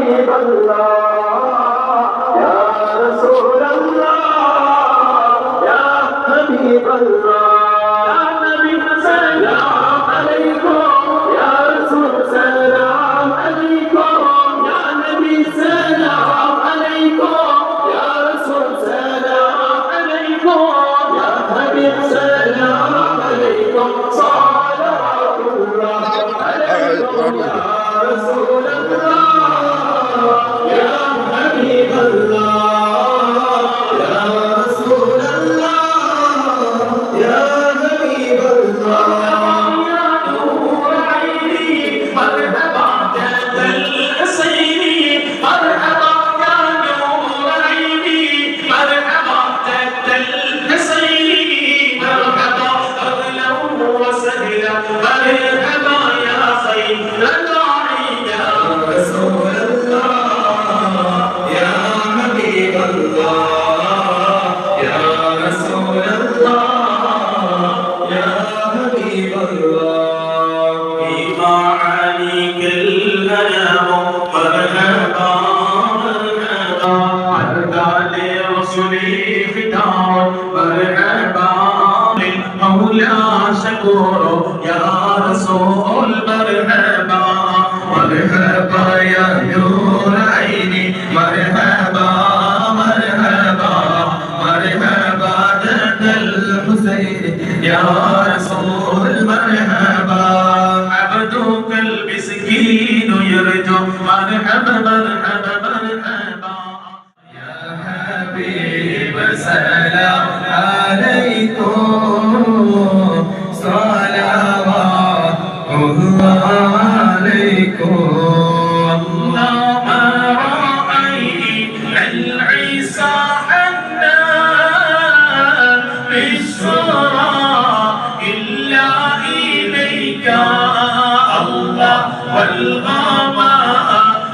حبيب الله يا رسول الله يا حبيب الله يا نبي سلام عليكم يا رسول سلام عليكم يا نبي سلام عليكم يا رسول سلام عليكم يا حبيب سلام عليكم صلوات الله عليكم يا رسول الله يا حبيب الله يا رسول الله يا حبيب الله يا نور عيني مرحبا جد الحسين مرحبا يا نور عيني مرحبا جد الحسين مرحبا أهلا وسهلا مرحبا يا خير الداعي يا رسول الله يا حبيب الله يا رسول الله يا حبيب الله بما عليك الأنام مرحبا مرحبا عرضا لرسلي فتار مرحبا مولا شكور يا رسول مرحبا مرحبا يا نور عيني مرحبا مرحبا مرحبا جد الحسين يا رسول مرحبا عبدك المسكين يرجو مرحبا مرحبا مرحبا يا حبيب سلام عليكم صلوات الله عليكم اللهم رأيت العيسى حنان بالشرى إلا إليك الله والغماء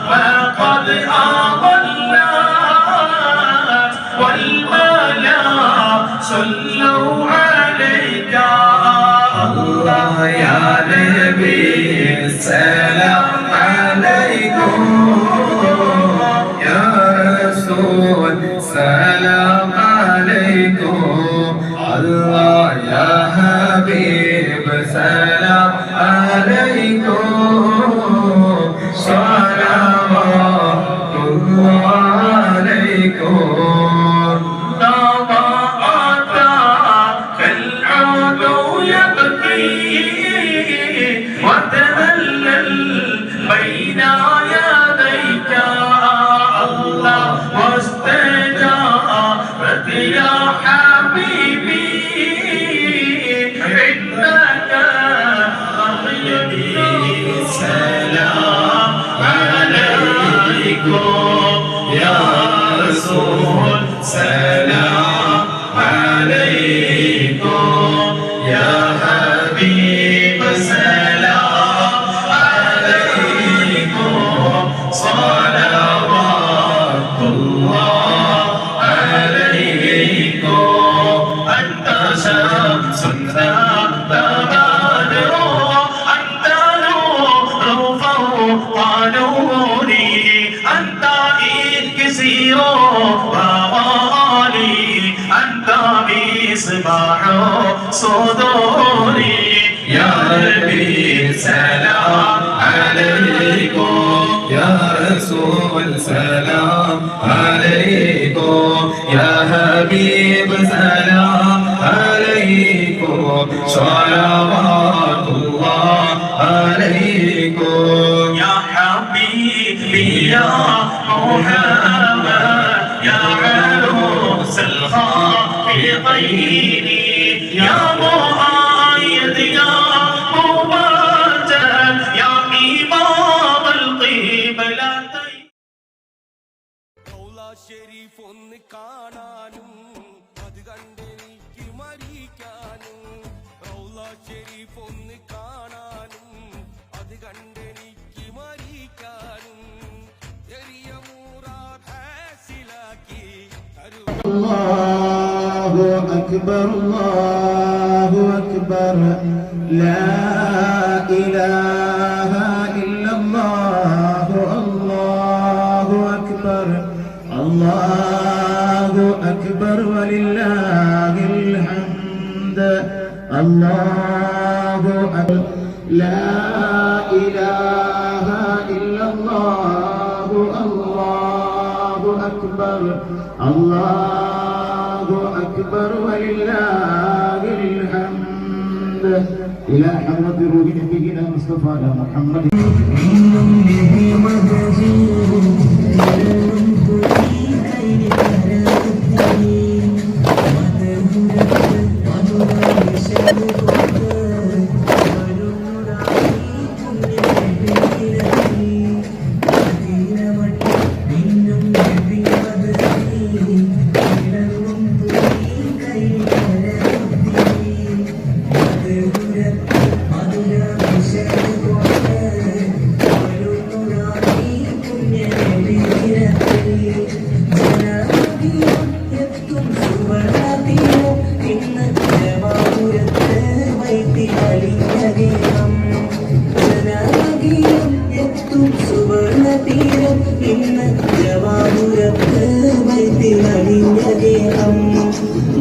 وقد أضلت والملا صلوا عليك الله يا نبي السلام عليكم يا رسول سلام عليكم الله يا حبيب سلام عليكم صلوات الله عليكم وتهلل بين يديك الله واستجابت يا حبيبي إنك غيبي سلام عليكم يا رسول سلام عليكم يا حبيب سلام عليكم صلوات الله عليكم أنت شمس أنت بدر أنت نور فوق نوري أنت إكسير ووالي أنت مصباح صدوري يا ربي سلام عليكم يا رسول سلام عليكم يا حبيب سلام عليكم صلوات الله عليكم يا حبيبي يا محمد يا عروس الخافقين يا مؤيد يا مبارك يا إمام القبلتين റൗള ശരീഫ് ഒന്ന് കാണാനും അത് കണ്ടെനിക്ക് മരിക്കാനും റൗള ശരീഫ് ഒന്ന് കാണാനും അത് കണ്ടെനിക്ക് മരിക്കാനും ചെറിയ മൂറാദ് ഹാസിലാക്കി الله أكبر الله أكبر لا إله إلا الله الله الله أكبر ولله الحمد الله أكبر لا إله إلا الله الله أكبر الله أكبر ولله الحمد إلى حضرة روح نبينا مصطفى محمد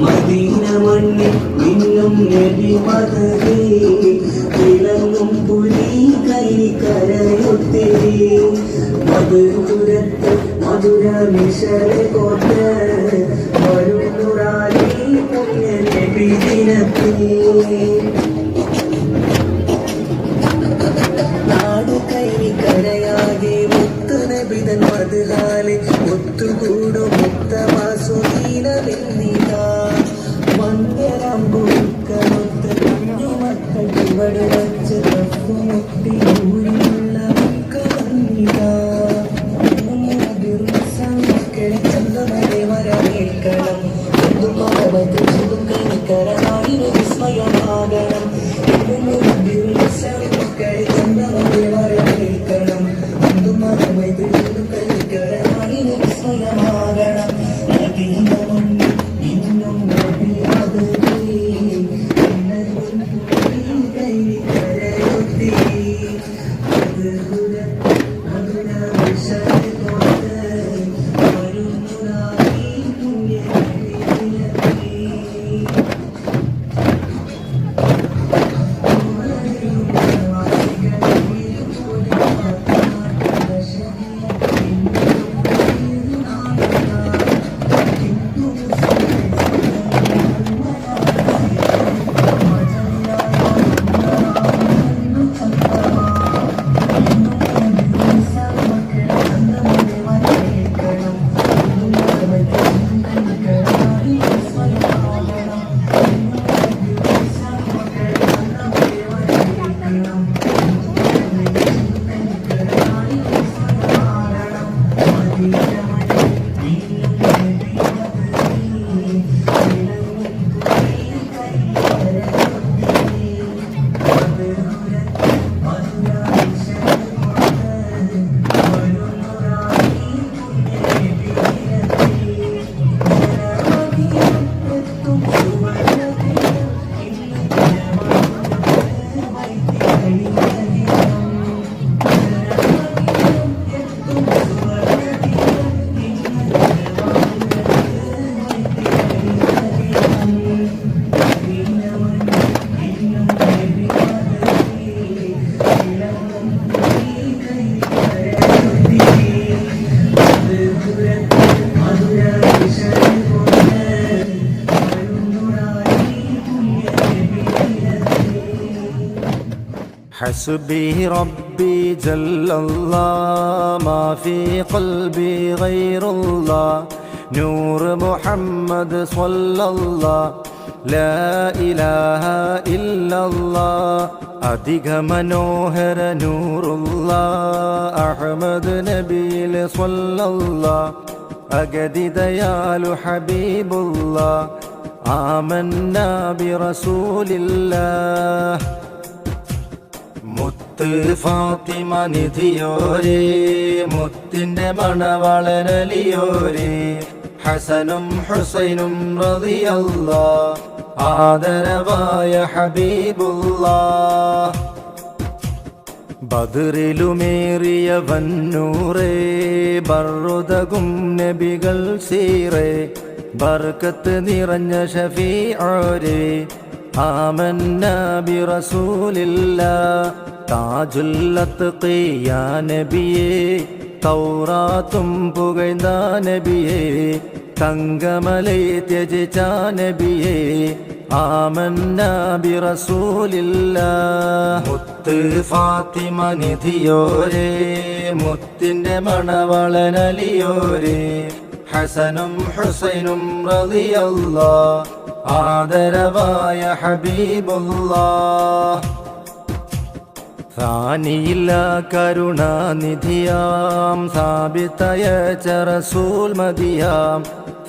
മദീന മണ്ണിൽ ഇന്നും നബി മദനി വിളങ്ങും പുലി കൈ കരയൊത്തിരി മധുരത്ത് മധുര മിശല കോട്ട് വരുന്നുറാലി പുണ്യ നബി ദിനത്തിൽ നാടു കൈ കരയാകെ മുത്തു നബിതൻ മധുഹാലെ ഒത്തുകൂടും മുത്തമാസുദീനമെന്നിതാ മന്ദരമ്പുക്കമൊത്ത് കുഞ്ഞു മക്കൾ ഇവിടെ വച്ച് തപ്പുമുട്ടി ഊരിലുള്ള മക്കളന്നിതാ മക്കളെ ചന്തമരെ വരവേൽക്കണം കരനാടിന് വിസ്മയമാകണം മക്കളെ ചന്തമരെ വരവേൽക്കണം കരനാടിന് വിസ്മയമാകണം ഇന്നും حسبي ربي جل الله ما في قلبي غير الله نور محمد صلى الله لا إله إلا الله അധിക മനോഹര നൂറുള്ള അഹ്മദ് നബിയിൽ സ്വല്ലല്ലാഹ് അഗതിദയാലു ഹബീബുല്ലാഹ് ആമന്നാ ബിറസൂലില്ലാഹ് മുത്ത് ഫാത്തിമ നിധിയോരേ മുത്തിന്റെ മണവളനലിയോരേ ഹസനും ഹുസൈനും റളിയല്ലാഹ് ആദരവായ ഹബീബുല്ലാഹ് ബദറിലുമേറിയ വന്നൂറേ ബറുദകും നബികൾ സീറേ ബർക്കത്ത് നിറഞ്ഞ ഷഫീഉരേ ആമന്നാ ബിറസൂലില്ലാ താജുൽ അത്ഖിയാ നബിയേ തൗറാത്തും പുകഴ്ന്ന നബിയേ തങ്കമലൈ ത്യജിച്ച നബിയേ ആമന്നാ ബിറസൂലില്ലാ മുത്ത് ഫാത്തിമ നിധിയോരേ മുത്തിന്റെ മണവളനലിയോരേ ഹസനും ഹുസൈനും റളിയല്ലാഹ് ആദരവായ ഹബീബുല്ലാഹ് ാനിയില്ല കരുണാനിധിയാം സാബിത്തയച്ച റസൂൽ മദിയാം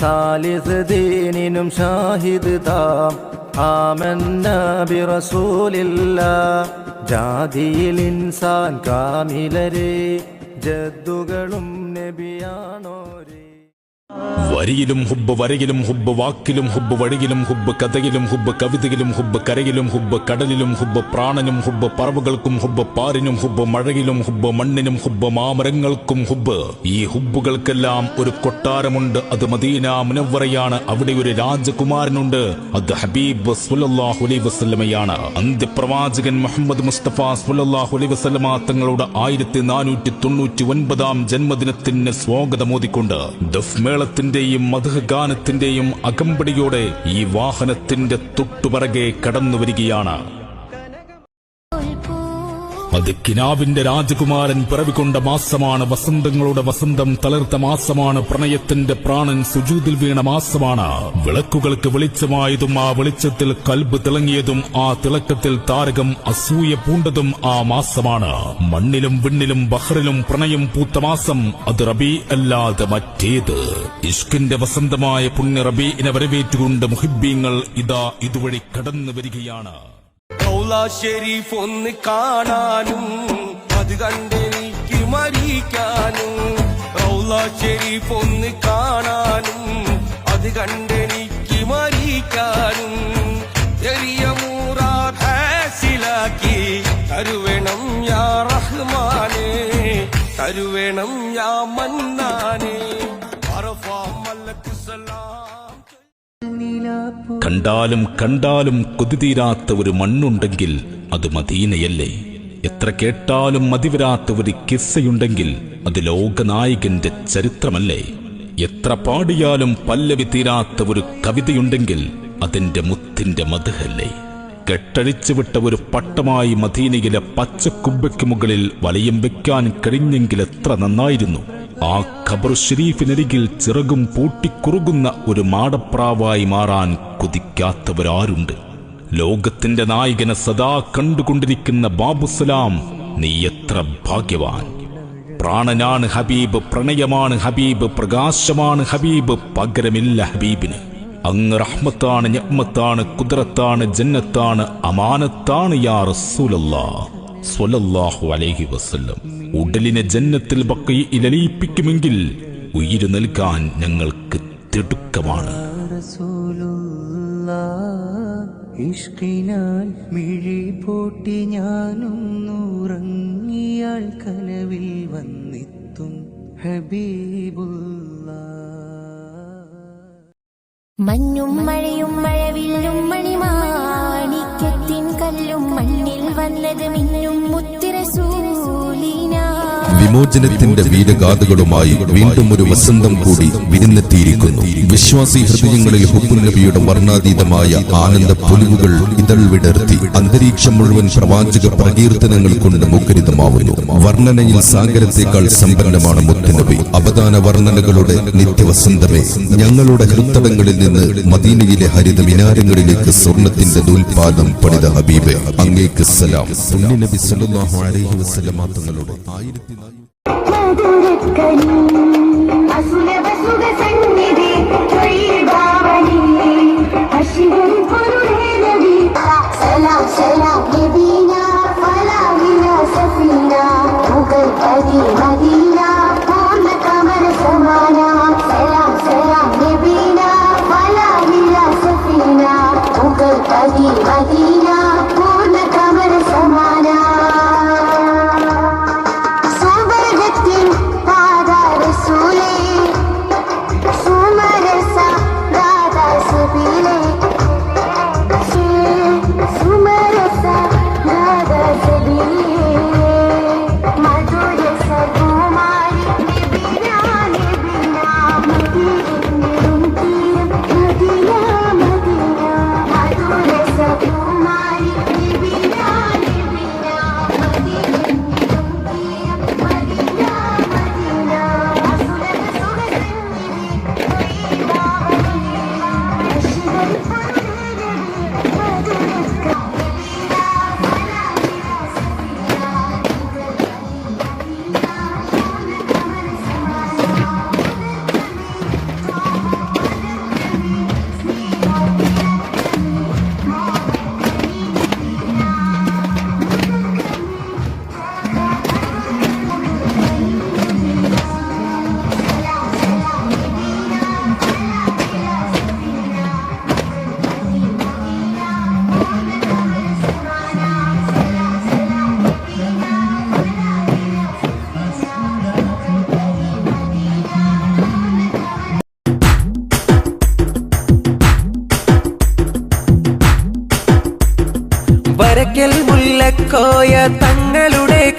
സാലിസ് ദീനിനും ഷാഹിദ് താം ആമന്നാ ബിറസൂലില്ലാ ജാതിയിൽ ഇൻസാൻ കാമിലരേ ജദ്ദുകളും നബിയാണോരേ വരിയിലും ഹുബ്ബ് വരയിലും ഹുബ്ബ് വാക്കിലും ഹുബ്ബ് വഴിയിലും ഹുബ്ബ് കഥയിലും ഹുബ്ബ് കവിതയിലും ഹുബ്ബ് കരയിലും ഹുബ്ബ് കടലിലും ഹുബ്ബ് പ്രാണനും ഹുബ്ബ് പറവുകൾക്കും ഹുബ്ബ് പാരിനും ഹുബ്ബ് മഴയിലും ഹുബ്ബ് മണ്ണിനും ഹുബ്ബ് മാമരങ്ങൾക്കും ഹുബ്ബ്. ഈ ഹുബ്ബുകൾക്കെല്ലാം ഒരു കൊട്ടാരമുണ്ട്. അത് മദീന മുനവ്വറയാണ്. അവിടെ ഒരു രാജകുമാരനുണ്ട്. അത് ഹബീബ് സ്വല്ലല്ലാഹു അലൈഹി വസല്ലമയാണ്. അന്ത്യപ്രവാചകൻ മുഹമ്മദ് മുസ്തഫ സ്വല്ലല്ലാഹു അലൈഹി വസല്ലമ തങ്ങളുടെ 1499 ജന്മദിനത്തിന് സ്വാഗതമോദിക്കൊണ്ട് ദഫ്മേളത്തിന്റെയും മദ്ഹ് ഗാനത്തിന്റെയും അകമ്പടിയോടെ ഈ വാഹനത്തിന്റെ തൊട്ടുപിറകെ കടന്നുവരികയാണ്. അത് കിനാവിന്റെ രാജകുമാരൻ പിറവികൊണ്ട മാസമാണ്. വസന്തങ്ങളുടെ വസന്തം തളിർത്ത മാസമാണ്. പ്രണയത്തിന്റെ പ്രാണൻ സുജൂദിൽ വീണ മാസമാണ്. വിളക്കുകൾക്ക് വെളിച്ചമായതും ആ വെളിച്ചത്തിൽ കൽബ് തിളങ്ങിയതും ആ തിളക്കത്തിൽ താരകം അസൂയ പൂണ്ടതും ആ മാസമാണ്. മണ്ണിലും വിണ്ണിലും ബഹറിലും പ്രണയം പൂത്ത മാസം അത് റബീ അല്ലാതെ മറ്റേത്. ഇഷ്കിന്റെ വസന്തമായ പുണ്യ റബീഇനെ വരവേറ്റുകൊണ്ട് മുഹിബ്ബീങ്ങൾ ഇതാ ഇതുവഴി കടന്നു വരികയാണ്. റൗള ഷരീഫ് ഒന്ന് കാണാനും അത് കണ്ടെനിക്ക് മരിക്കാനും. റൗള ഷരീഫ് ഒന്ന് കാണാനും അത് കണ്ടെനിക്ക് മരിക്കാനും. ചെറിയ മൂറാദ് ഹാസിലാക്കി തരുവേണം യാ റഹ്മാനേ, തരുവേണം യാ മന്നാനേ. അറഫ മലക്ക് സലാം. കണ്ടാലും കണ്ടാലും കൊതിതീരാത്ത ഒരു മണ്ണുണ്ടെങ്കിൽ അത് മദീനയല്ലേ. എത്ര കേട്ടാലും മതിവരാത്ത ഒരു കിസ്സയുണ്ടെങ്കിൽ അത് ലോകനായകന്റെ ചരിത്രമല്ലേ. എത്ര പാടിയാലും പല്ലവി തീരാത്ത ഒരു കവിതയുണ്ടെങ്കിൽ അതിന്റെ മുത്തിന്റെ മദ്ഹല്ലേ. കെട്ടഴിച്ചുവിട്ട ഒരു പട്ടമായി മദീനയിലെ പച്ചക്കുബ്ബയ്ക്ക് മുകളിൽ വലയം വെക്കാൻ കഴിഞ്ഞെങ്കിൽ എത്ര നന്നായിരുന്നു. ആ ഖബർ ഷരീഫിനരികിൽ ചിറകും പൂട്ടിക്കുറുകുന്ന ഒരു മാടപ്രാവായി മാറാൻ കൊതിക്കാത്തവരാരുണ്ട്? ലോകത്തിന്റെ നായകനെ സദാ കണ്ടുകൊണ്ടിരിക്കുന്ന ബാബുസലാം, നീ എത്ര ഭാഗ്യവാൻ. പ്രാണനാണ് ഹബീബ്, പ്രണയമാണ് ഹബീബ്, പ്രകാശമാണ് ഹബീബ്, പകരമില്ല ഹബീബിന്. അങ്ങ് റഹ്മത്താണ്, നിഅ്മത്താണ്, ഖുദ്റത്താണ്, ജന്നത്താണ്, അമാനത്താണ് യാ റസൂലല്ലാഹ് സ്വല്ലല്ലാഹു അലൈഹി വസല്ലം. ഉടലിനെ ജന്നത്തിൽ ബഖീഇൽ അലിയിപ്പിക്കുമെങ്കിൽ ഉയിര് നൽകാൻ ഞങ്ങൾക്ക് തിടുക്കമാണ്. ഇഷ്കിനാൽ മിഴി പൂട്ടി ഞാനൊന്നുറങ്ങിയാൽ കനവിൽ വന്നെത്തും ഹബീബുല്ലാ. മഞ്ഞും മഴയും മഴവില്ലും മണിമാണിക്യത്തിൻ കല്ലും മണ്ണിൽ വന്നത് മിന്നും മുത്തുറസൂലിനാ. വിമോചനത്തിന്റെ വീരഗാഥകളുമായി വീണ്ടും ഒരു വസന്തം കൂടി വിരുന്നെത്തിയിരിക്കുന്നു. വിശ്വാസി ഹൃദയങ്ങളിൽ ഹുബ്ബുൻ നബിയുടെ വർണ്ണാതീതമായ ആനന്ദ പൊലിവുകൾ ഇതൾ വിടർത്തി അന്തരീക്ഷം മുഴുവൻ പ്രവാചക പ്രകീർത്തനങ്ങൾ കൊണ്ട് മുഖരിതമാവുന്നു. വർണ്ണനയിൽ സാഗരത്തേക്കാൾ സമ്പന്നമാണ് മുത്തുനബി. അവദാന വർണ്ണനകളുടെ നിത്യവസന്തമേ, ഞങ്ങളുടെ ഹൃത്തടങ്ങളിൽ നിന്ന് മദീനയിലെ ഹരിത മിനാരങ്ങളിലേക്ക് സ്വർണത്തിന്റെ നൂൽപാദം പണിത ഹബീബെ, അങ്ങേക്ക് സലാം. നബി സല്ലല്ലാഹു അലൈഹി വസല്ലം തങ്ങളുടെ 1000 مدينة पूर्ण कमर समाना.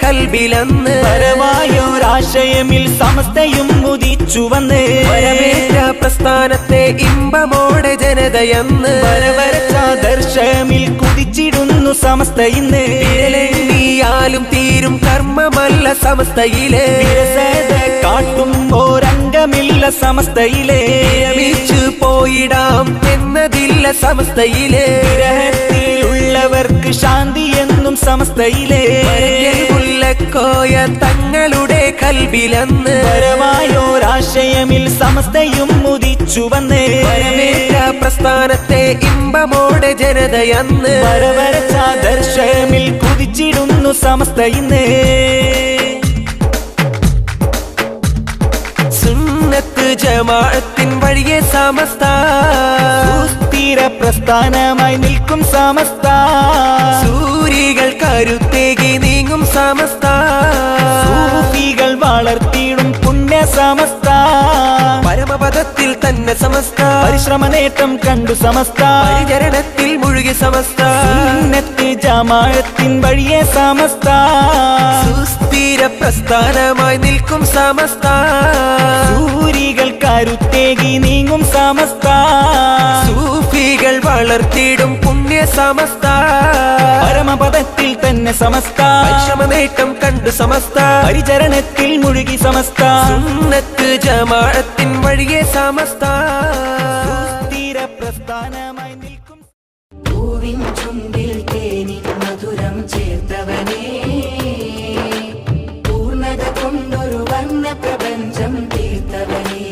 കൽബിലന്ന് പരമായൊരാശയമിൽ സമസ്തയും ഉദിച്ചു വന്ന് വരവേറ്റ പ്രസ്ഥാനത്തെ ഇമ്പമോടെ ജനതയെന്ന് ദർശമിൽ കുതിച്ചിടുന്നു സമസ്ത ഇന്ന് വിരലെണ്ണിയാലും തീരും കർമ്മമല്ല സമസ്തയിലെ കാട്ടും ഓരംഗമില്ല സമസ്തയിലെ വിരമിച്ചു പോയിടാം എന്നതില്ല സമസ്തയിലെ ഗ്രഹത്തിലുള്ളവർക്ക് ശാന്തി എന്നും സമസ്തയിലെ മുല്ലക്കോയ തങ്ങളുടെ കൽബിലന്ന് പരമായൊരാശയമിൽ സമസ്തയും ഉദിച്ചു വന്ന് വരവേറ്റ പ്രസ്ഥാനത്തെ ഇമ്പമോടെ ജനതയെന്ന് ദർശമിൽ കുതിച്ചിടുന്നു സമസ്ത ഇന്ന് സുന്നത്ത് ജമാഅത്തിൻ വഴിയെ സമസ്ത സ്ഥിര പ്രസ്ഥാനമായി നിൽക്കും സമസ്ത സൂരികൾ കരുത്തേകി നീങ്ങും സമസ്ത സൂഫികൾ വളർത്തിയിടും പുണ്യ സമസ്ത പരമപദത്തിൽ തന്നെ സമസ്ത പരിശ്രമ നേട്ടം കണ്ടു സമസ്ത പരിചരണത്തിൽ മുഴുകി സമസ്ത സുന്നത്ത് ജമാഅത്തിൻ വഴിയെ സമസ്ത സുസ്ഥിര പ്രസ്ഥാനമായി നിൽക്കും സമസ്ത സൂരികൾ കരുത്തേകി നീങ്ങും സമസ്ത സൂഫികൾ വളർത്തിയിടും പുണ്യ സമസ്ത പരമപദത്തിൽ തന്നെ സമസ്ത പരിശ്രമ നേട്ടം കണ്ടു സമസ്ത പരിചരണത്തിൽ മുഴുകി സമസ്ത സുന്നത്ത് ജമാഅത്തിൻ വഴിയെ സമസ്ത സ്ഥിര പ്രസ്ഥാനമായി നിൽക്കും പൂവിൻ ചുണ്ടിൽ തേനിൻ മധുരം ചേർത്തവനേ പൂർണ്ണത കൊണ്ടൊരു വർണ്ണ പ്രപഞ്ചം തീർത്തവനേ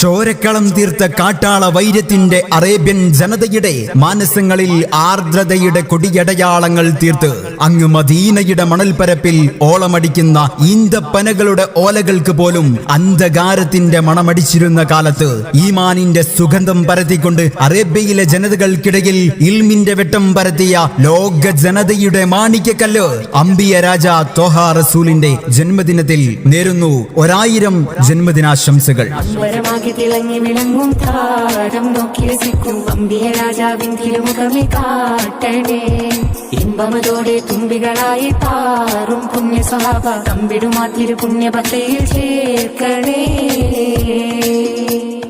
ചോരക്കളം തീർത്ത കാട്ടാള വൈര്യത്തിന്റെ അറേബ്യൻ ജനതയുടെ മാനസങ്ങളിൽ ആർദ്രതയുടെ കൊടിയടയാളങ്ങൾ തീർത്ത് അങ്ങ് മദീനയുടെ മണൽപ്പരപ്പിൽ ഓളമടിക്കുന്ന ഈന്തപ്പനകളുടെ ഓലകൾക്ക് പോലും അന്ധകാരത്തിന്റെ മണമടിച്ചിരുന്ന കാലത്ത് ഈമാനിന്റെ സുഗന്ധം പരത്തിക്കൊണ്ട് അറേബ്യയിലെ ജനതകൾക്കിടയിൽ ഇൽമിന്റെ വെട്ടം പരത്തിയ ലോക ജനതയുടെ മാണിക്യക്കല്ല് അംബിയ രാജ ത്വഹാ റസൂലിന്റെ ജന്മദിനത്തിൽ നേരുന്നു 1000 ജന്മദിനാശംസകൾ. തിളങ്ങി വിളങ്ങും താരം നോക്കി രസിക്കും അമ്പിയ രാജാവിൻ തിരുമുഖമേ കാട്ടണേ ഇമ്പമതോടെ തുമ്പികളായി താറും പുണ്യ സ്വഭാവ തമ്പിടുമാ തിരു പുണ്യപത്തയിൽ ചേർക്കണേ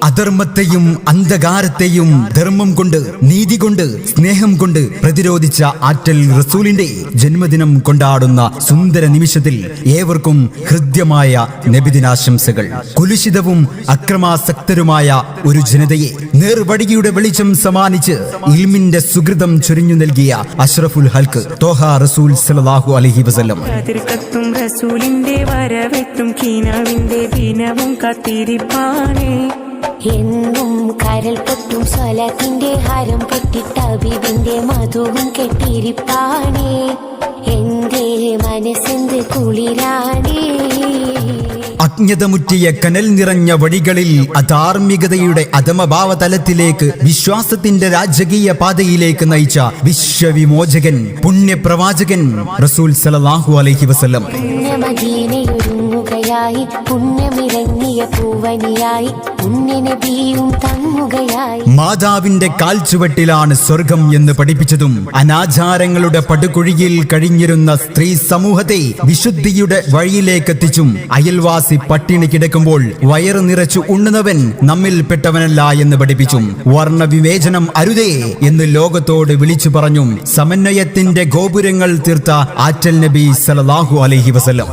അധർമ്മത്തെയും അന്ധകാരത്തെയും ധർമ്മം കൊണ്ട് നീതി കൊണ്ട് സ്നേഹം കൊണ്ട് പ്രതിരോധിച്ച ആറ്റൽ റസൂലിന്റെ ജന്മദിനം കൊണ്ടാടുന്ന സുന്ദര നിമിഷത്തിൽ ഏവർക്കും ഹൃദ്യമായ നബിദിനാശംസകൾ. കുലുഷിതവും അക്രമാസക്തരുമായ ഒരു ജനതയെ നേർവഴിയുടെ വെളിച്ചം സമ്മാനിച്ച് ഇൽമിന്റെ സുകൃതം ചൊരിഞ്ഞു നൽകിയ അഷ്റഫുൽ ഹൽക്ക് ത്വഹാ റസൂൽ സല്ലല്ലാഹു അലൈഹി വസല്ലം റസൂലിന്റെ വരവെത്തും കീനാവിന്റെ ദിനവും കാത്തിരിപ്പാനേ എന്നും കരൽ പൊട്ടും സ്വലത്തിന്റെ ഹരം കെട്ടിട്ട ബിബിന്റെ മധുവും കെട്ടിരിപ്പാനേ എന്റെ മനസ്സെന്ത് കുളിരാണേ അജ്ഞതമുറ്റിയ കനൽ നിറഞ്ഞ വഴികളിൽ അധാർമികതയുടെ അധമഭാവതലത്തിലേക്ക് വിശ്വാസത്തിന്റെ രാജകീയ പാതയിലേക്ക് നയിച്ച വിശ്വവിമോചകൻ പുണ്യപ്രവാചകൻ റസൂൽ സല്ലല്ലാഹു അലൈഹി വസല്ലം പുണ്യമദീനയൊരുങ്ങുകയായി പുണ്യമിറങ്ങിയ പൂവനിയായി പുണ്യനബിയും തങ്ങുകയായി മാതാവിന്റെ കാൽച്ചുവട്ടിലാണ് സ്വർഗം എന്ന് പഠിപ്പിച്ചതും അനാചാരങ്ങളുടെ പടുകുഴിയിൽ കഴിഞ്ഞിരുന്ന സ്ത്രീ സമൂഹത്തെ വിശുദ്ധിയുടെ വഴിയിലേക്കെത്തിച്ചും അയൽവാസി പട്ടിണി കിടക്കുമ്പോൾ വയറു നിറച്ചു ഉണ്ണുന്നവൻ നമ്മിൽപ്പെട്ടവനല്ല എന്ന് പഠിപ്പിച്ചും വർണ്ണവിവേചനം അരുതേ എന്ന് ലോകത്തോട് വിളിച്ചു പറഞ്ഞും സമന്വയത്തിന്റെ ഗോപുരങ്ങൾ തീർത്ത ആറ്റൽ നബി സല്ലല്ലാഹു അലൈഹി വസല്ലം.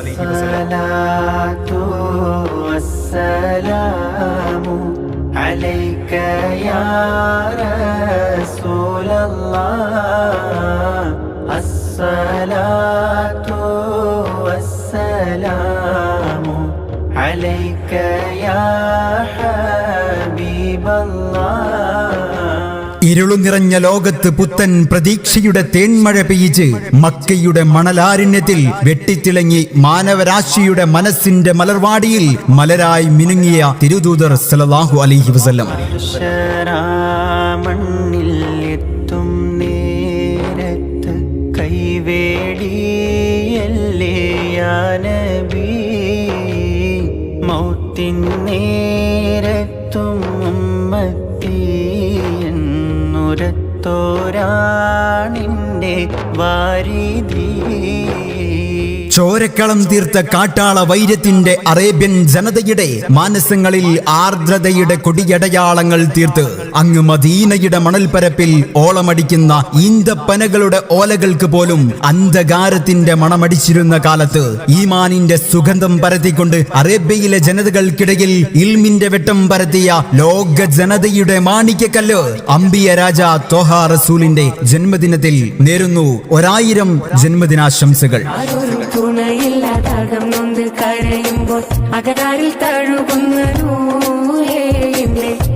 ഇരുളു നിറഞ്ഞ ലോകത്ത് പുത്തൻ പ്രതീക്ഷയുടെ തേന്മഴ പെയ്യിച്ച് മക്കയുടെ മണലാരണ്യത്തിൽ വെട്ടിത്തിളങ്ങി മാനവരാശിയുടെ മനസ്സിന്റെ മലർവാടിയിൽ മലരായി മിനുങ്ങിയ തിരുദൂതർ സല്ലല്ലാഹു അലൈഹി വസല്ലം. മണ്ണിൽ എത്തും നേരത്ത് കൈവേടിയല്ലേ യാ നബി മൗത്തിൻ നേരത്തും ഉമ്മത്തി എന്നുരത്തോരാണിൻ്റെ വാരിധി ചോരക്കളം തീർത്ത കാട്ടാള വൈര്യത്തിന്റെ അറേബ്യൻ ജനതയുടെ മാനസങ്ങളിൽ ആർദ്രതയുടെ കൊടിയടയാളങ്ങൾ തീർത്ത് അങ്ങ് മദീനയുടെ മണൽപ്പരപ്പിൽ ഓളമടിക്കുന്ന ഈന്തപ്പനകളുടെ ഓലകൾക്ക് പോലും അന്ധകാരത്തിന്റെ മണമടിച്ചിരുന്ന കാലത്ത് ഈമാനിന്റെ സുഗന്ധം പരത്തിക്കൊണ്ട് അറേബ്യയിലെ ജനതകൾക്കിടയിൽ ഇൽമിന്റെ വെട്ടം പരത്തിയ ലോക ജനതയുടെ മാണിക്യക്കല്ല് അംബിയ രാജ ത്വഹ റസൂലിന്റെ ജന്മദിനത്തിൽ നേരുന്നു 1000 ജന്മദിനാശംസകൾ. ആരൊരു തുണയില്ലാതാകം നൊന്ത് കരയുമ്പോൾ അകതാരിൽ തഴുകുന്ന നൂറേ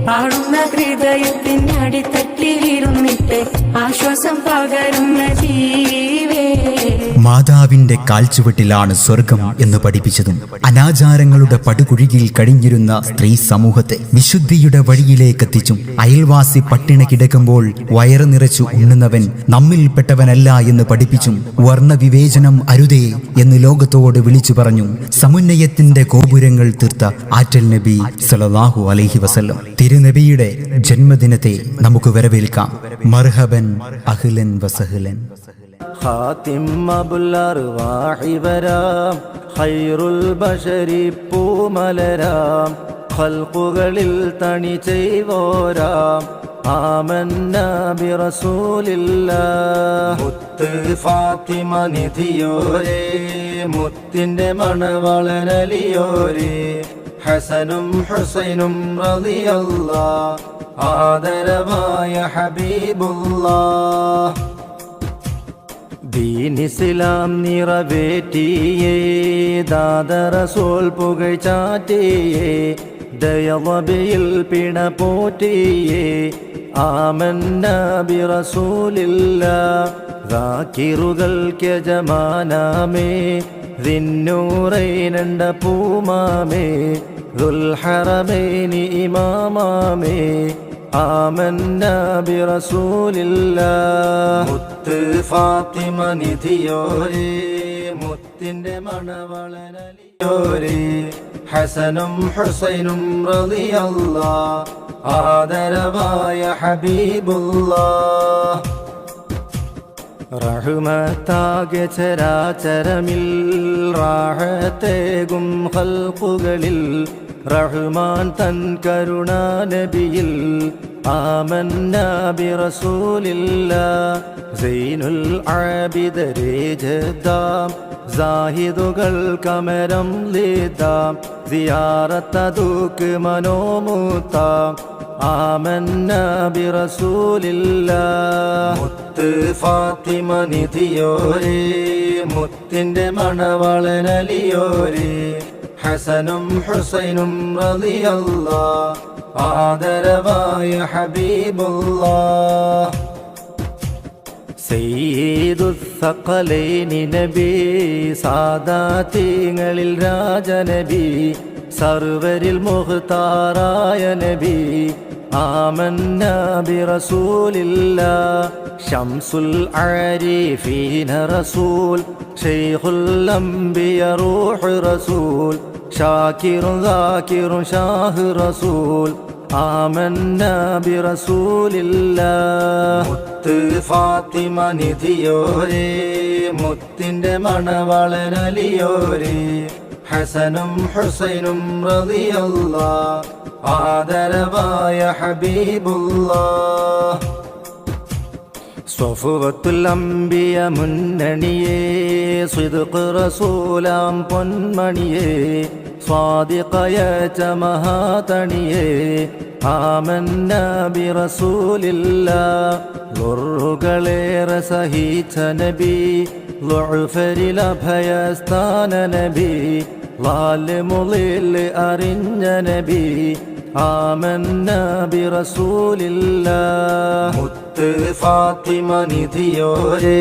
പാടുന്ന ഹൃദയത്തിന്റെ അടിത്തട്ടിലിരുന്നിട്ട് ആശ്വാസം പകരുന്ന ജീവേ. മാതാവിന്റെ കാൽച്ചുവട്ടിലാണ് സ്വർഗം എന്ന് പഠിപ്പിച്ചതും അനാചാരങ്ങളുടെ പടുകുഴിയിൽ കഴിഞ്ഞിരുന്ന സ്ത്രീ സമൂഹത്തെ വിശുദ്ധിയുടെ വഴിയിലേക്കെത്തിച്ചും അയൽവാസി പട്ടിണി കിടക്കുമ്പോൾ വയറ് നിറച്ചു ഉണ്ണുന്നവൻ നമ്മിൽപ്പെട്ടവനല്ല എന്ന് പഠിപ്പിച്ചും വർണ്ണവിവേചനം അരുതേ എന്ന് ലോകത്തോട് വിളിച്ചു പറഞ്ഞു സമുന്നയത്തിന്റെ ഗോപുരങ്ങൾ തീർത്ത ആറ്റൽ നബി സല്ലല്ലാഹു അലൈഹി വസല്ലം. തിരുനബിയുടെ ജന്മദിനത്തെ നമുക്ക് വരവേൽക്കാം. മർഹബൻ അഹ്ലൻ വസഹ്ലൻ. ഖാതിം അബുൽ അർവാഹി വരാം ഖൈറുൽ ബശരി പൂമലരാം ഖൽഖുകളിൽ തണി ചെയ്വോരാം ആമന്ന ബി റസൂലില്ലാഹ്. മുത്ത് ഫാത്തിമ നിധിയോരേ മുത്തിന്റെ മണവളനലിയോരേ ഹസനും ഹുസൈനും റളിയല്ലാഹ് ആദരവായ ഹബീബുല്ലാഹ്. ദീനിസ്ലാം നിറവേറ്റിയേ ദാദ റസൂൽ പുകഴ്ചാറ്റിയേ ദയവബിയിൽ പിണ പോറ്റിയേ ആമന്ന ബി റസൂലില്ലാഹ്. ദാകിറുകൾക്ക് യജമാനാമേ ദിന്നൂറൈനണ്ട പൂമാമേ ദുൽ ഹറമൈനി ഇമാമാമേ ആമന്ന ബി റസൂലില്ലാഹ്. മുത്ത് ഫാത്തിമ നിധിയോരേ മുത്തിന്റെ മണവളനലിയോരേ ഹസനും ഹുസൈനും റളിയല്ലാഹ് ആദരവായ ഹബീബുല്ലാഹ്. റഹ്മത്താകെ ചരാചരമിൽ റാഹത്തേകും ഖൽഖുകളിൽ റഹ്മാൻ തൻ കരുണാ നബിയിൽ ആമന്ന ബി റസൂലില്ലാഹ്. സൈനുൽ ആബിദരേ ജദ്ദാം സാഹിദുകൾ കമരം ലീതാം സിയാറത്തതുക്ക് മനോമൂത്താം ആമന്ന ബി റസൂലില്ലാഹ്. മുത്ത് ഫാത്തിമ നിധിയോരേ മുത്തിന്റെ മണവളനലിയോരേ ഹസനും ഹുസൈനും റളിയല്ലാഹ് ആദരവായ ഹബീബുല്ലാഹ്. സയ്യിദുസ്സഖലൈനി നബി സാദാത്യങ്ങളിൽ രാജനബി സർവരിൽ മുഖ്താറായ നബി ആമന്ന ബി റസൂലില്ലാഹ്. ശംസുൽ ആരിഫീന റസൂൽ ശൈഖുൽ അംബിയ റൂഹ് റസൂൽ ഷാകിറുൻ ദാകിറുൻ ഷാഹ് റസൂൽ ആമന്ന ബി റസൂലില്ലാഹ്. മുത്ത് ഫാത്തിമ നിധിയോരേ മുത്തിന്റെ മണവളനലിയോരേ ഹസനും ഹുസൈനും റളിയല്ലാഹ് ആദരവായ ഹബീബുല്ലാഹ്. സ്വഫുവത്തുൽ അംബിയ മുന്നണിയേ സിദ്ഖ് റസൂലാം പൊന്മണിയേ സ്വാദിഖയ ചമഹാതണിയേ ആമന്ന ബി റസൂലില്ലാഹ്. ദുർറുകളേറെ സഹിച്ച നബി ളുഅഫരിൽ അഭയസ്ഥാന നബി ളാലിമുളിൽ അറിഞ്ഞ നബി ആമന്ന ബി റസൂലില്ലാഹ്. മുത്ത് ഫാത്തിമ നിധിയോരേ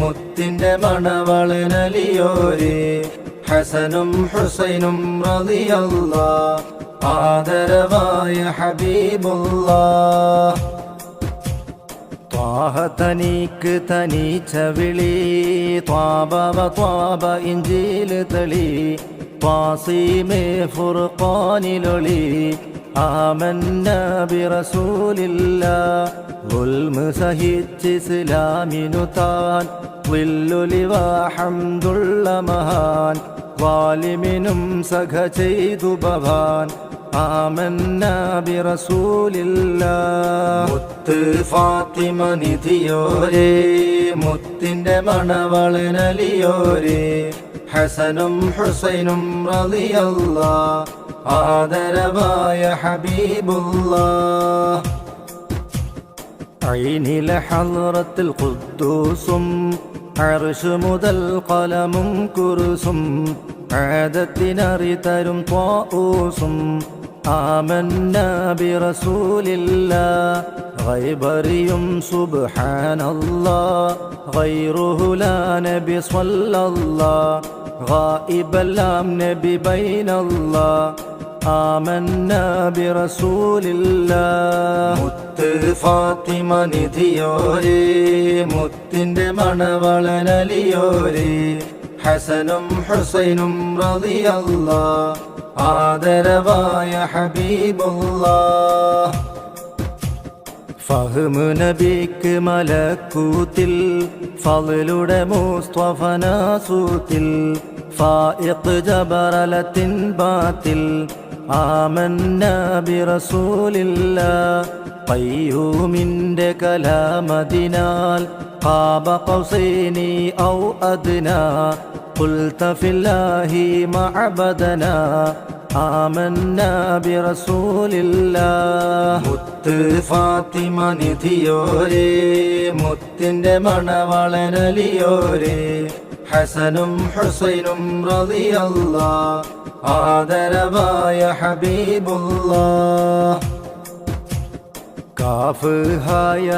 മുത്തിന്റെ മണവളനലിയോരേ ഹസനും ഹുസൈനും റളിയല്ലാഹ് ആദരവായ ഹബീബുല്ലാഹ്. ത്വാഹ തനിക്ക് തനിച്ച വിളി ത്വാബ ത്വാബ ഇഞ്ചീൽ തളി ത്വാസീമേ ഫുർഖാനിലൊളി ആമന്ന ബി റസൂലില്ലാഹ്. ഗുൽമ് സഹിച്ച് ഇസ്ലാമിനു താൻ ഹംദുള്ള മഹാൻ വാലിമിനും സഖ ചെയ്തു ഭവാൻ ആമന്ന ബിറസൂലില്ലാഹ് മുത്ത് ഫാത്തിമ നിധിയോരേ മുത്തിന്റെ മണവളനലിയോരേ ഹസനും ഹുസൈനും റളിയല്ലാഹ് ആദരവായ ഹബീബുല്ലാഹ് ഐനിലെ ഹളറത്തിൽ ഖുദ്ദൂസും അർശ് മുതൽ ഖലമും കുർസും ആദത്തിനറി തരും ത്വാഊസും ആമന്ന ബിറസൂലില്ലാഹ് ഗൈബറിയും സുബ്ഹാനല്ലാഹ് ഗൈറുഹു ലാ നബി സ്വല്ലല്ലാഹ് ഗായിബല്ലാം നബി ബൈനല്ലാഹ് ആമന്ന ബിറസൂലില്ലാഹ് മുത്ത് ഫാത്തിമ നിധിയോരേ മുത്തിന്റെ മണവളനലിയോരേ ഹസനും ഹുസൈനും റളിയല്ലാഹ് ആദരവായ ഹബീബുല്ലാഹ് ഫഹ്മ് നബിക്ക് മലക്കൂത്തിൽ ഫളിലുടെ മുസ്തഫ നാസൂത്തിൽ ഫായിഖ് ജബറലത്തിൻ ബാത്തിൽ ആമന്ന ബിറസൂലില്ലാഹ് ഖയ്യൂമിന്റെ കലാമതിനാൽ ഖാബ ഖൗസൈനി ഔ അദ്നാ ഖുൽത ഫില്ലാഹി മഅബദനാ ആമന്ന ബിറസൂലില്ലാഹ് മുത്ത് ഫാത്തിമ നിധിയോരേ മുത്തിന്റെ മണവളനലിയോരേ ഹസനും ഹുസൈനും റളിയല്ലാഹ് ആദരവായ ഹബീബുല്ലാഹ് കാഫ് ഹായ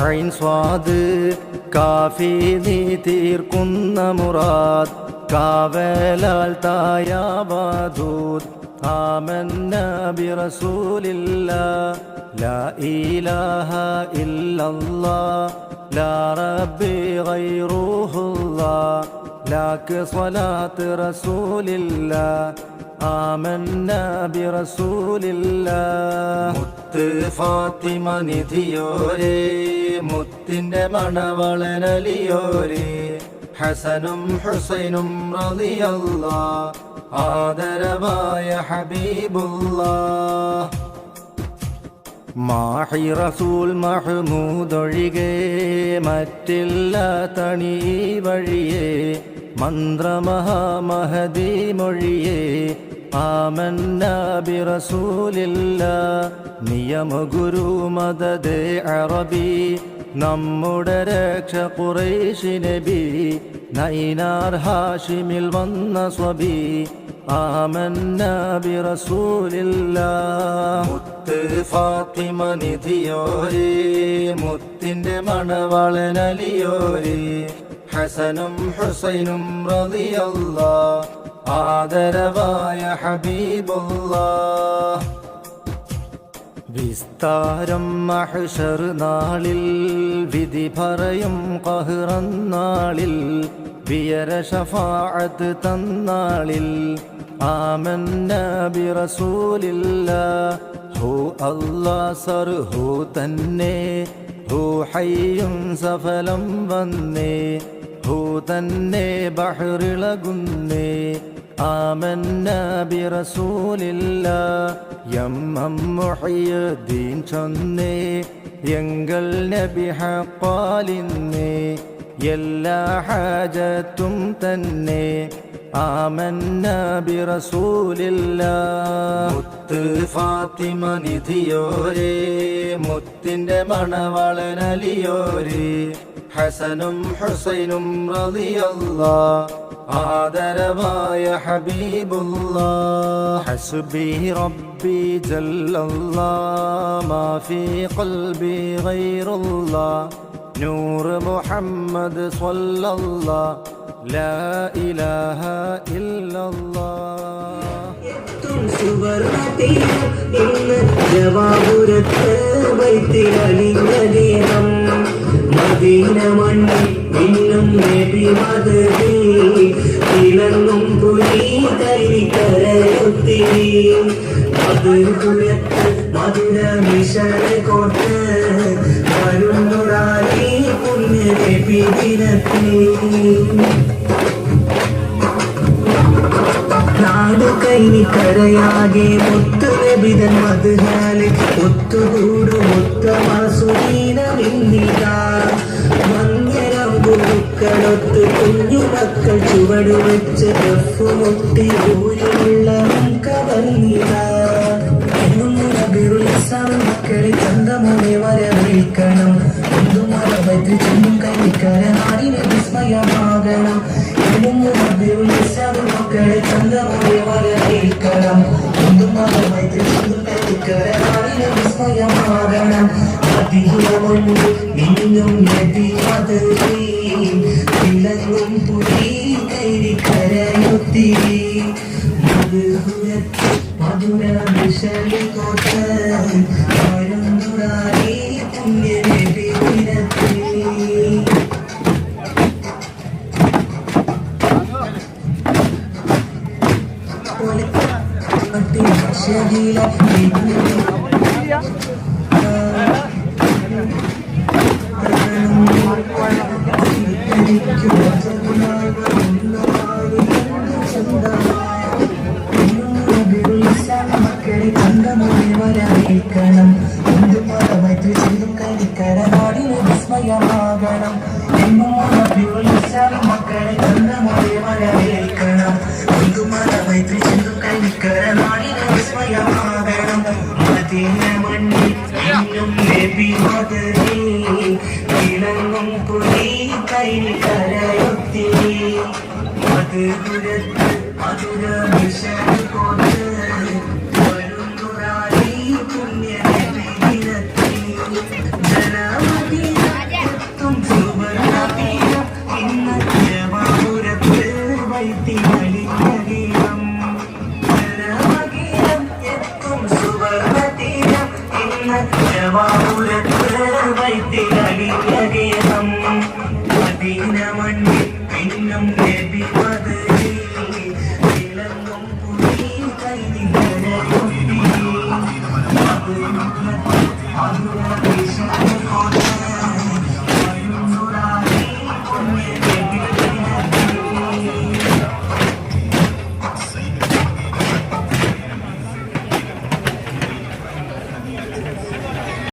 ഐൻ സ്വാദ് കാഫി നീ തീർക്കുന്ന മുറാദ് കാവലാൽ തായാബാദൂദ് ആമന്ന ബിറസൂലില്ലാഹ് ലാ ഇലാഹ ഇല്ലല്ലാഹ് ലാ റബ്ബി ഗൈറുഹുല്ലാഹ് ലാക്ക് സ്വലാത്ത് റസൂലില്ലാഹ് ആമന്ന ബിറസൂലില്ലാഹ് മുത്ത് ഫാത്തിമ നിധിയോരേ മുത്തിന്റെ മണവളനലിയോരേ ഹസനും ഹുസൈനും റളിയല്ലാഹ് ആദരവായ ഹബീബുല്ലാഹ് മാഹി റസൂൽ മഹ്മൂദൊഴികെ മറ്റില്ല തണി വഴിയേ മന്ത്രമഹാമഹദി മൊഴിയേ ആമന്ന ബിറസൂലില്ലാഹ് നിയമഗുരു മദദേ അറബി നമ്മുടെ രക്ഷ ഖുറൈശി നബി നൈനാർ ഹാഷിമിൽ വന്ന സ്വബി ആമന്ന ബിറസൂലില്ലാഹ് മുത്ത് ഫാത്തിമ നിധിയോരേ മുത്തിന്റെ മണവളനലിയോരേ ഹസനും ഹുസൈനും റളിയല്ലാഹ് ആദരവായ ഹബീബുല്ലാഹ് വിസ്താരം മഹ്ശർ നാളിൽ വിധി പറയും ഖഹ്റൻ നാളിൽ വിയര ശഫാഅത്ത് തന്നാളിൽ ആമന്ന ബിറസൂലില്ലാഹ് ഹു അല്ലാഹ് സർ ഹു തന്നെ ഹു ഹയ്യും സഫലം വന്നേ ഹു തന്നെ ബഹ്റിളകുന്നേ ആമന്ന ബിറസൂലില്ലാഹ് യമ്മം മുഹയ്യദ്ദീൻ ചൊന്നേ എങ്കൽ നബി ഹഖാലിന്നേ എല്ലാ ഹാജത്തും തന്നെ ആമന്ന ബിറസൂലില്ലാഹ് മുത്ത് ഫാത്തിമ നിധിയോരേ മുത്തിന്റെ മണവളനലിയോരേ ഹസനും ഹുസൈനും റളിയല്ലാഹ് ആദരവായ ഹബീബുല്ലാഹ് ഹസ്ബി റബ്ബി ജല്ലല്ലാഹ് മാ ഫീ ഖൽബി ഗൈറുല്ലാഹ് നൂർ മുഹമ്മദ് സ്വല്ലല്ലാഹ് ലാ ഇലാഹ ഇല്ലല്ലാഹ് ഇന്ന് ജവാപുരത്ത് വൈത്തിലലിഞ്ഞ ദീപം മദീന മണ്ണിൽ ഇന്നും നബി മദദിൽ തിളങ്ങും പുലി കരിക്കരയൊത്തിരി മധുരത്ത് മധുര മിശല കോട്ട് വരുന്നുറായി പുണ്യ നബി ദിനത്തിൽ നാട് കൈനിക്കരയാകെ മുത്തു നബിതൻ മദ്ഹാല് ഒത്തുകൂടും ഉത്തമസുദീനമിന്നിത മഞ്ഞരമ്പുക്കളൊത്ത് കുഞ്ഞുമക്കൾ ചുവട് വെച്ച് മുട്ടി ഊരിലുള്ള കവർന്നിത മക്കളെ ചന്തമോടെ വരവേൽക്കണം ഹിന്ദുമതത്തിൽ ചെന്നും കൈക്കര നാടിനെ വിസ്മയമാകണം മക്കളെ ചന്തമോടെ വരവേൽക്കണം ഹിന്ദുമതത്തിൽ ചെന്നും കൈക്കര നാടിനെ വിസ്മയമാകണം അതിഹിതമുണ്ട് ഇന്നും നബി മദീൻ വിളങ്ങും പുലി കൈരിക്കരയുത്തി മധുരത്ത് മധുര വിശലി കോട്ട വരുന്നുടായി പുണ്യ നബി ദിനത്തിൽ ശരീര മക്കളെ ചന്തമോടെ വരവേൽക്കണം ഹിന്ദുമതത്തിൽ ചെയ്തും കൈക്കര നാടിന് വിസ്മയമാകണം മക്കളെ ചന്തമോടെ വരവേൽക്കണം ഹിന്ദുമതത്തിൽ ചെയ്തും കൈക്കര നാടിന് വിസ്മയമാകണം മദീന മണ്ണിൽ എന്നും നബി മദീൻ വിളങ്ങും പുലി കൈക്കരയൊത്തി മധുരത്ത് മധുര വിശാൽ കോട്ട് വരുന്നുറായി പുണ്യ നബി ദിനത്തിൽ ജനമദീനത്തും സുവർണതീരം ഇന്ന് ജവാപുരത്ത് വൈത്തിമലിംഗീരം ജനമദീനം എത്തും സുവർണതീരം ഇന്ന് ജവാപുരത്ത് വൈത്തിമലിംഗീരം മദീന മണ്ണിൽ പിന്നും നബി മദീൻ വിളങ്ങും പുലി കൈനിക്കരയൊത്തി മധുര